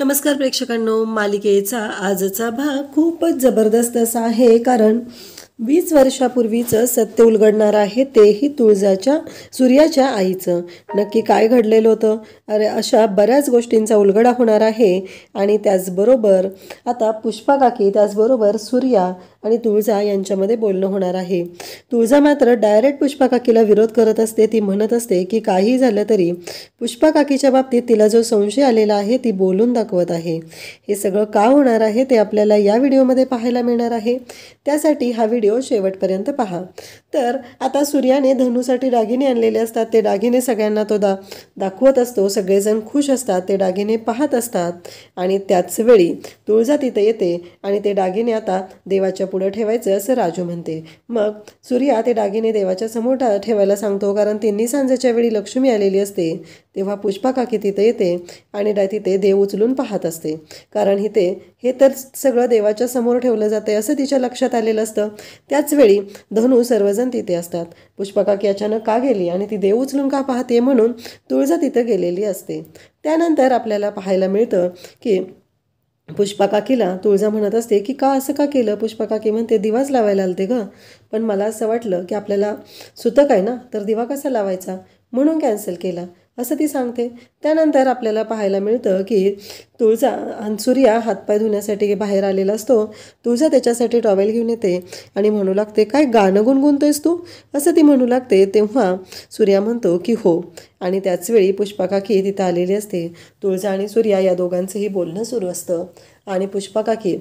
नमस्कार प्रेक्षकांनो, मालिकेचा आजचा भाग खूपच जबरदस्त असा आहे. कारण 20 वर्षापूर्वीचं सत्य उलगडणार आहे, तेही सूर्याच्या आईचं. नक्की काय घडलेलं होतं? अरे, अशा बऱ्याच गोष्टींचा उलगडा होणार आहे. आणि त्याचबरोबर आता पुष्पा काकी, त्याचबरोबर सूर्या आणि तुळजा यांच्यामध्ये बोलणं होणार आहे. तुळजा मात्र डायरेक्ट पुष्पा काकीला विरोध करत असते. ती म्हणत असते की काही झालं तरी पुष्पा काकीच्या बाबतीत तिला जो संशय आलेला आहे ती बोलून दाखवत आहे. हे सगळं का होणार आहे ते आपल्याला या व्हिडिओमध्ये पाहायला मिळणार आहे. त्यासाठी हा व्हिडिओ शेवटपर्यंत पहा. तर आता सूर्याने धनूसाठी दागिने आणलेले असतात. ते दागिने सगळ्यांना तो दाखवत असतो. सगळेजण खुश असतात, ते दागिने पाहत असतात. आणि त्याच वेळी तुळजा तिथे येते आणि ते दागिने आता देवाच्या पुढे ठेवायचं असं राजू म्हणते. मग सूर्या ते दागिने देवाच्या समोर ठेवायला सांगतो. कारण तिन्ही सांजेच्या वेळी लक्ष्मी आलेली असते. तेव्हा पुष्पा काकी तिथे येते आणि तिथे देव उचलून पाहत असते. कारण हे तर सगळं देवाच्या समोर ठेवलं जाते असं तिच्या लक्षात आलेलं असतं. त्याच वेळी धनू सर्वजण तिथे असतात. पुष्पा काकी अचानक का गेली आणि ती देव उचलून का पाहते म्हणून तुळजा तिथं गेलेली असते. त्यानंतर आपल्याला पाहायला मिळतं की पुष्पा काकीला तुळजा म्हणत असते की का असं का केलं. पुष्पा काकी म्हणते दिवाच लावायला आलते ग, पण मला असं वाटलं की आपल्याला सुतक आहे ना, तर दिवा कसा लावायचा म्हणून कॅन्सल केला असं ती सांगते. त्यानंतर आपल्याला पाहायला मिळतं की तुळजा आणि सूर्या हातपाय धुण्यासाठी बाहेर आलेला असतो. तुळजा त्याच्यासाठी टॉवेल घेऊन येते आणि म्हणू लागते काय गाणं गुणगुणतोयस तू असं ती म्हणू लागते. तेव्हा सूर्या म्हणतो की हो. आणि त्याचवेळी पुष्पा काकी तिथं आलेली असते. तुळजा आणि सूर्या या दोघांचंही बोलणं सुरू असतं आणि पुष्पा काकी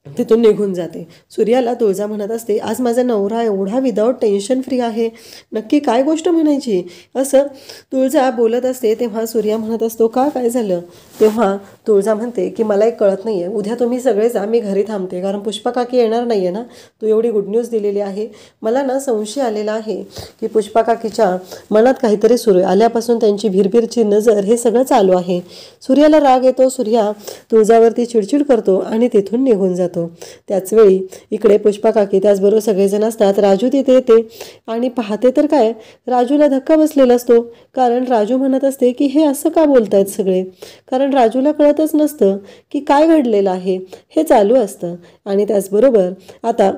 तिथून निघून जाते. सूर्याला तुळजा म्हणत असते आज माझा नवरा एवढा विदाऊट टेन्शन फ्री आहे, नक्की काय गोष्ट म्हणायची असं तुळजा बोलत असते. तेव्हा सूर्या म्हणत असतो का काय झालं. तेव्हा तुळजा म्हणते की मला एक कळत नाही आहे, उद्या तुम्ही सगळे जा, मी घरी थांबते. कारण पुष्पा काकी येणार नाही आहे ना, तू एवढी गुड न्यूज दिलेली आहे. मला ना संशय आलेला आहे की पुष्पा काकीच्या मनात काहीतरी सुरू आहे. आल्यापासून त्यांची भिरभिरची नजर हे सगळं चालू आहे. सूर्याला राग येतो. सूर्या तुळजावरती चिडचिड करतो आणि तिथून निघून जातो. त्याचवेळी इकडे पुष्पा काकी त्याचबरोबर सगळेजण असतात. राजू तिथे येते आणि पाहते तर काय, राजूला धक्का बसलेला असतो. कारण राजू म्हणत असते की हे असं का बोलतायत सगळे. कारण राजूला कळतच नसतं की काय घडलेलं आहे, हे चालू असतं. आणि त्याचबरोबर आता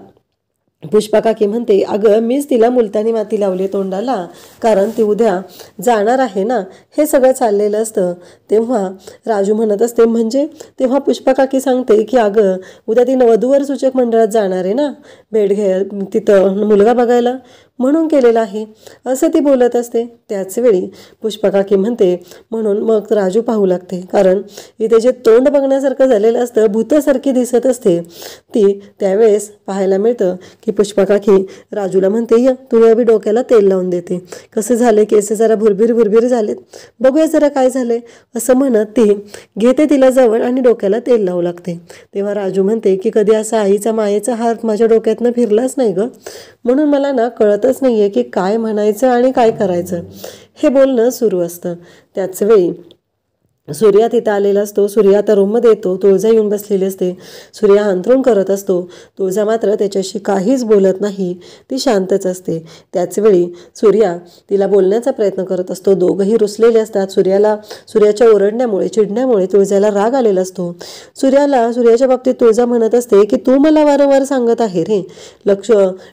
पुष्पा काकी म्हणते अगं मीच तिला मुलतानी माती लावली तोंडाला, कारण ती उद्या जाणार आहे ना, हे सगळं चाललेलं असतं. तेव्हा राजू म्हणत असते म्हणजे. तेव्हा पुष्पा काकी सांगते की अगं उद्या ती वधूवर सूचक मंडळात जाणार आहे ना, भेट तिथं मुलगा बघायला, म्हणून केलेलं आहे असं ती बोलत असते. त्याचवेळी पुष्पा काकी म्हणते म्हणून मग राजू पाहू लागते. कारण इथे जे तोंड बघण्यासारखं झालेलं असतं, भूतासारखी दिसत असते ती. त्यावेळेस पाहायला मिळतं की पुष्पा काकी राजूला म्हणते या तुला बी डोक्याला तेल लावून देते, कसं झाले केस जरा भुरभीर झालेत, बघूया जरा काय झालंय असं म्हणत ती घेते तिला जवळ आणि डोक्याला तेल लावू लागते. तेव्हा राजू म्हणते की कधी असा आईचा मायेचा हात माझ्या डोक्यातनं फिरलाच नाही ग, म्हणून मला ना कळतच नाहीये की काय म्हणायचं आणि काय करायचं. हे बोलणं सुरू असतं. त्याच वेळी सूर्या तिथं आलेला असतो. सूर्या आता रूममध्ये येतो. तुळजा येऊन बसलेली असते. सूर्या अंथरूण करत असतो. तुळजा मात्र त्याच्याशी काहीच बोलत नाही, ती शांतच असते. त्याचवेळी सूर्या तिला बोलण्याचा प्रयत्न करत असतो. दोघंही रुसलेले असतात. सूर्याच्या ओरडण्यामुळे चिडण्यामुळे तुळजाला राग आलेला असतो. सूर्याच्या बाबतीत तुळजा म्हणत असते की तू मला वारंवार सांगत आहे रे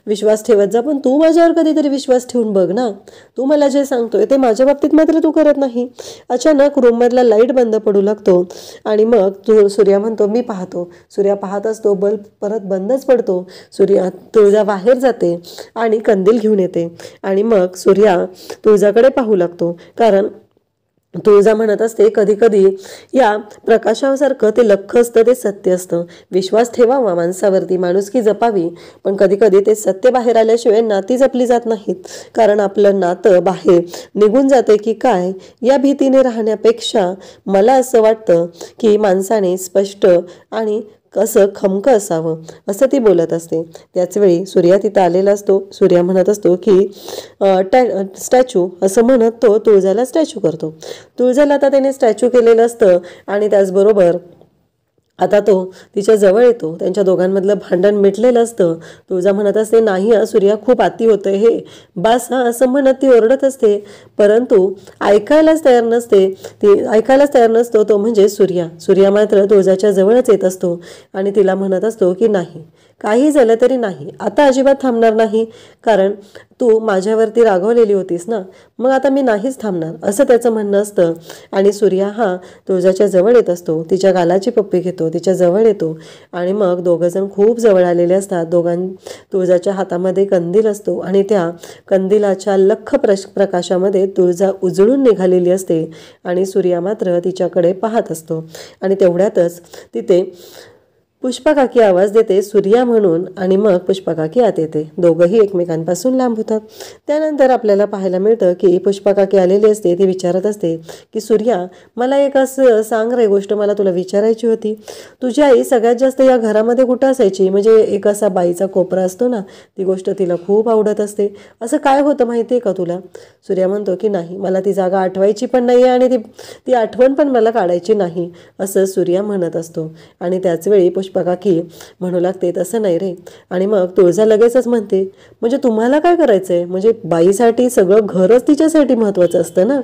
विश्वास ठेवत जा, पण तू माझ्यावर कधीतरी विश्वास ठेवून बघ ना, तू मला जे सांगतोय ते माझ्या बाबतीत मात्र तू करत नाही. अचानक रूममधला लाईट बंद पडू लागतो आणि मग सूर्या म्हणतो मी पाहतो. सूर्या पाहत असतो, बल्ब परत बंदच पडतो. तुळजा बाहेर जाते आणि कंदील घेऊन येते आणि मग सूर्या तुळजाकडे पाहू लागतो. कारण तुळजा म्हणत असते कधी कधी या प्रकाशासारखं ते लख्ख असतं, ते सत्य असतं. विश्वास ठेवावा माणसावरती, माणुसकी जपावी, पण कधी कधी ते सत्य बाहेर आल्याशिवाय नाती जपली जात नाहीत. कारण आपलं नातं बाहेर निघून जाते की काय या भीतीने राहण्यापेक्षा मला असं वाटतं की माणसाने स्पष्ट आणि कसं खमकं असावं असं ती बोलत असते. त्याचवेळी सूर्या तिथं आलेला असतो. सूर्या म्हणत असतो की स्टॅच्यू असं म्हणत तो तुळजाला स्टॅच्यू करतो. तुळजाला आता त्याने स्टॅच्यू केलेलं असतं आणि त्याचबरोबर आता तो तिच्या जवळ येतो. त्यांच्या दोघांमधलं भांडण मिटलेलं असतं. तुळजा म्हणत असते, नाही सूर्या, खूप अति होतंय हे, बास हा, असं म्हणत ती ओरडत असते. परंतु ऐकायलाच तयार नसते. ती ऐकायलाच तयार नसतो तो म्हणजे सूर्या मात्र तुळजाच्या जवळच येत असतो आणि तिला म्हणत असतो की नाही, काही झालं तरी नाही, आता अजिबात थांबणार नाही, कारण तू माझ्यावरती रागवलेली होतीस ना, मग आता मी नाहीच थांबणार, असं त्याचं म्हणणं असतं. आणि सूर्या हा तुळजाच्या जवळ येत असतो. तिच्या गालाची पप्पी घेतो, तिच्या जवळ येतो आणि मग दोघंजण खूप जवळ आलेले असतात. तुळजाच्या हातामध्ये कंदील असतो आणि त्या कंदिलाच्या लख्ख प्रकाशामध्ये तुळजा उजळून निघालेली असते आणि सूर्या मात्र तिच्याकडे पाहत असतो. आणि तेवढ्यातच तिथे पुष्पाकाकी आवाज देते, सूर्या म्हणून, आणि मग पुष्पाकाकी आत येते. दोघंही एकमेकांपासून लांब होतात. त्यानंतर आपल्याला पाहायला मिळतं की पुष्पाकाकी आलेली असते. ती विचारत असते की सूर्या, मला एक असं सांग रे, गोष्ट मला तुला विचारायची होती. तुझी आई सगळ्यात जास्त या घरामध्ये कुठं असायची? म्हणजे एक असा बाईचा कोपरा असतो ना, ती गोष्ट तिला खूप आवडत असते. असं काय होतं माहिती आहे का तुला? सूर्या म्हणतो की नाही, मला ती जागा आठवायची पण नाही आहे आणि ती आठवण पण मला काढायची नाही, असं सूर्या म्हणत असतो. आणि त्याचवेळी पुष्पाकाकी म्हणू लागते, तसं नाही रे. आणि मग तुळजा लगेचच म्हणते, म्हणजे तुम्हाला काय करायचं आहे? म्हणजे बाईसाठी सगळं घरच तिच्यासाठी महत्त्वाचं असतं ना,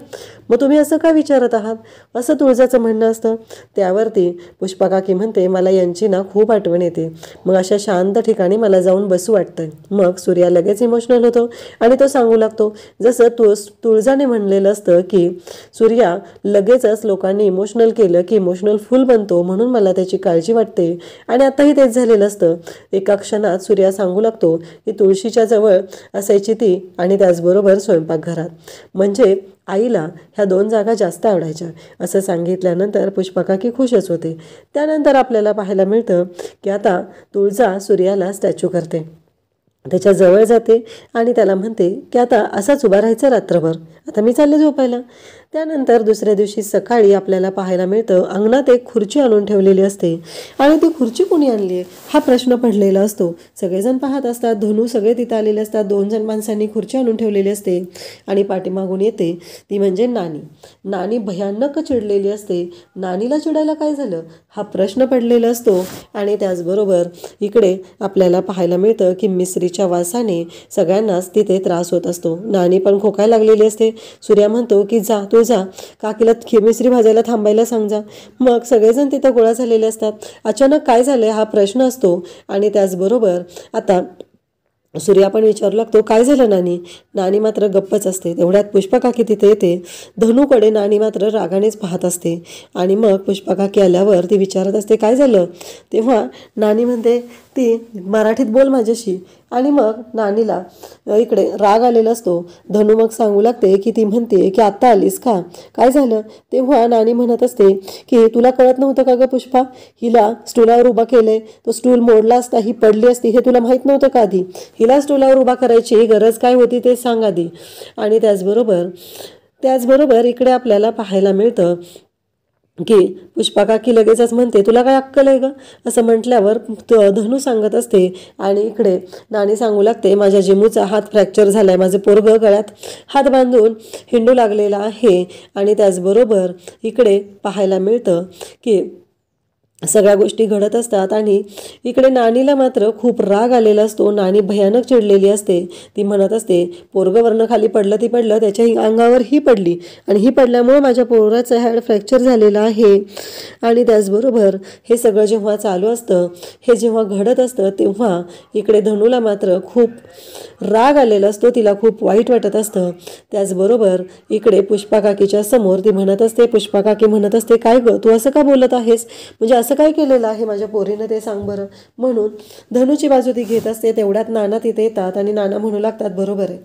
मग तुम्ही असं काय विचारत आहात, असं तुळजाचं म्हणणं असतं. त्यावरती पुष्पाकाकी म्हणते, मला यांची ना खूप आठवण येते, मग अशा शांत ठिकाणी मला जाऊन बसू वाटतंय. मग सूर्या लगेच इमोशनल होतो आणि तो सांगू लागतो, जसं तुळजाने म्हणलेलं असतं की सूर्या लगेचच लोकांनी इमोशनल केलं की इमोशनल फुल बनतो, म्हणून मला त्याची काळजी वाटते. आणि आताही तेच झालेलं असतं. एका क्षणात सूर्या सांगू लागतो की तुळशीच्या जवळ असायची ती, आणि त्याचबरोबर स्वयंपाकघरात, म्हणजे आईला ह्या 2 जागा जास्त आवडायच्या, असं सांगितल्यानंतर पुष्पाकाकी खुशच होते. त्यानंतर आपल्याला पाहायला मिळतं की आता तुळजा सूर्याला स्टॅच्यू करते, त्याच्या जवळ जाते आणि त्याला म्हणते की आता असाच उभा राहायचं रात्रभर, आता मी चालले झोपायला. त्यानंतर दुसऱ्या दिवशी सकाळी आपल्याला पाहायला मिळतं अंगणात एक खुर्ची आणून ठेवलेली असते आणि ती खुर्ची कोणी आणली आहे हा प्रश्न पडलेला असतो. सगळेजण पाहत असतात, धनू सगळे तिथं आलेले असतात. 2 जण माणसांनी खुर्ची आणून ठेवलेली असते आणि पाठीमागून येते ती म्हणजे नानी भयानक चिडलेली असते. नानीला चिडायला काय झालं हा प्रश्न पडलेला असतो. आणि त्याचबरोबर इकडे आपल्याला पाहायला मिळतं की मिसरीच्या वासाने सगळ्यांनाच तिथे त्रास होत असतो. नानी पण खोकायला लागलेली असते. सूर्या म्हणतो की जा काकीला मिसरी भाजायला थांबायला सांग जा. मग सगळेजण तिथं गोळा झालेले असतात. अचानक काय झालंय हा प्रश्न असतो आणि त्याचबरोबर आता सूर्या पण विचारू लागतो, काय झालं नानी मात्र गप्पच असते. तेवढ्यात पुष्पाकाकी तिथे येते. धनूकडे नानी मात्र रागानेच पाहत असते आणि मग पुष्पाकाकी आल्यावर ती विचारत असते, काय झालं? तेव्हा नानी म्हणते, ती मराठीत बोल माझ्याशी. आणि मग नानीला इकडे राग आलेला असतो. धनू मग सांगू लागते की ती म्हणते की आत्ता आलीस का, काय झालं? तेव्हा नानी म्हणत असते की तुला कळत नव्हतं का ग पुष्पा, हिला स्टूलावर उभा केलंय, तो स्टूल मोडला असता, ही पडली असती, हे तुला माहीत नव्हतं का आधी? हिला स्टूलावर उभा करायची गरज काय होती ते सांग आधी. आणि त्याचबरोबर इकडे आपल्याला पाहायला मिळतं की पुष्पाकाकी लगेचच म्हणते, तुला काय अक्कल आहे ग, असं म्हटल्यावर धनू सांगत असते. आणि इकडे नानी सांगू लागते, माझ्या जिमूचा हात फ्रॅक्चर झालाय, माझं पोरगं गळ्यात हात बांधून हिंडू लागलेला आहे. आणि त्याचबरोबर इकडे पाहायला मिळतं की सगळ्या गोष्टी घडत असतात आणि इकडे नानीला मात्र खूप राग आलेला असतो. नानी भयानक चिडलेली असते. ती म्हणत असते, पोरगं वरनं खाली पडलं, ती पडलं, त्याच्या अंगावर ही पडली आणि ही पडल्यामुळे माझ्या पोराचं हॅड फ्रॅक्चर झालेलं आहे. आणि त्याचबरोबर हे सगळं जेव्हा चालू असतं, हे जेव्हा घडत असतं, तेव्हा इकडे धनूला मात्र खूप राग आलेला असतो. तिला खूप वाईट वाटत असतं. त्याचबरोबर इकडे पुष्पाकाकीच्या समोर ती म्हणत असते, पुष्पाकाकी म्हणत असते, काय ग तू असं का बोलत आहेस, म्हणजे असं काय केलेलं आहे माझ्या पोरीनं ते सांग बरं. म्हणून धनूची बाजू ती घेत असते. तेवढ्यात नाना तिथे येतात आणि नाना म्हणू लागतात, बरोबर आहे,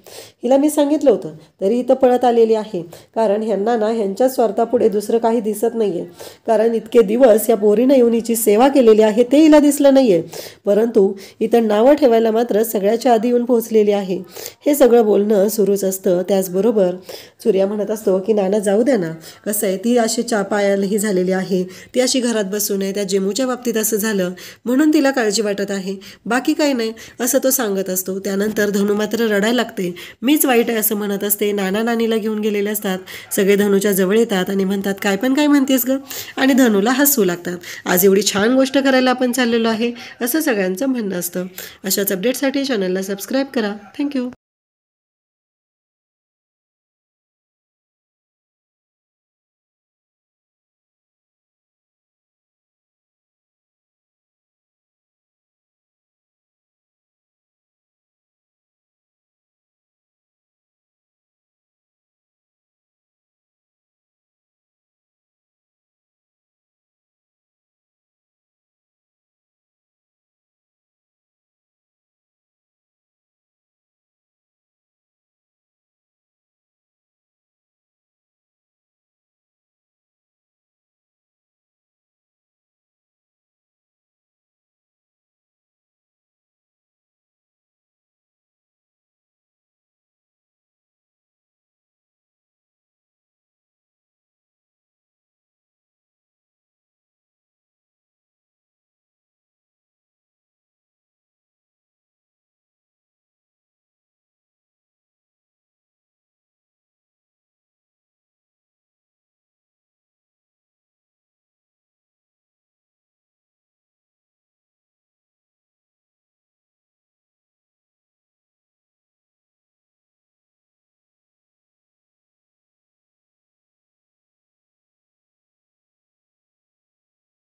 हिला मी सांगितलं होतं तरी इथं पळत आलेली आहे, कारण ह्यांना ना ह्यांच्या स्वार्थापुढे दुसरं काही दिसत नाहीये. कारण इतके दिवस या पोरीनं येऊन हिची सेवा केलेली आहे ते हिला दिसलं नाहीये, परंतु इथं नावं ठेवायला मात्र सगळ्याच्या आधी येऊन पोहोचलेली आहे. हे सगळं बोलणं सुरूच असतं. त्याचबरोबर सूर्या म्हणत असतो की नाना जाऊ द्या ना, कसं आहे, ती अशी पायालाही झालेली आहे, ती अशी घरात बसून आहे, नाही, त्या जेमूच्या बाबतीत असं झालं म्हणून तिला काळजी वाटत आहे, बाकी काही नाही असं तो सांगत असतो. त्यानंतर धनू मात्र रडायला लागते. मीच वाईट आहे असं म्हणत असते. नाना नानीला घेऊन गेलेले असतात. सगळे धनूच्या जवळ येतात आणि म्हणतात काय पण काय म्हणतेस ग, आणि धनूला हसू लागतात. आज एवढी छान गोष्ट करायला आपण चाललेलो आहे असं सगळ्यांचं म्हणणं असतं. अशाच अपडेटसाठी चॅनलला सबस्क्राईब करा. थँक्यू.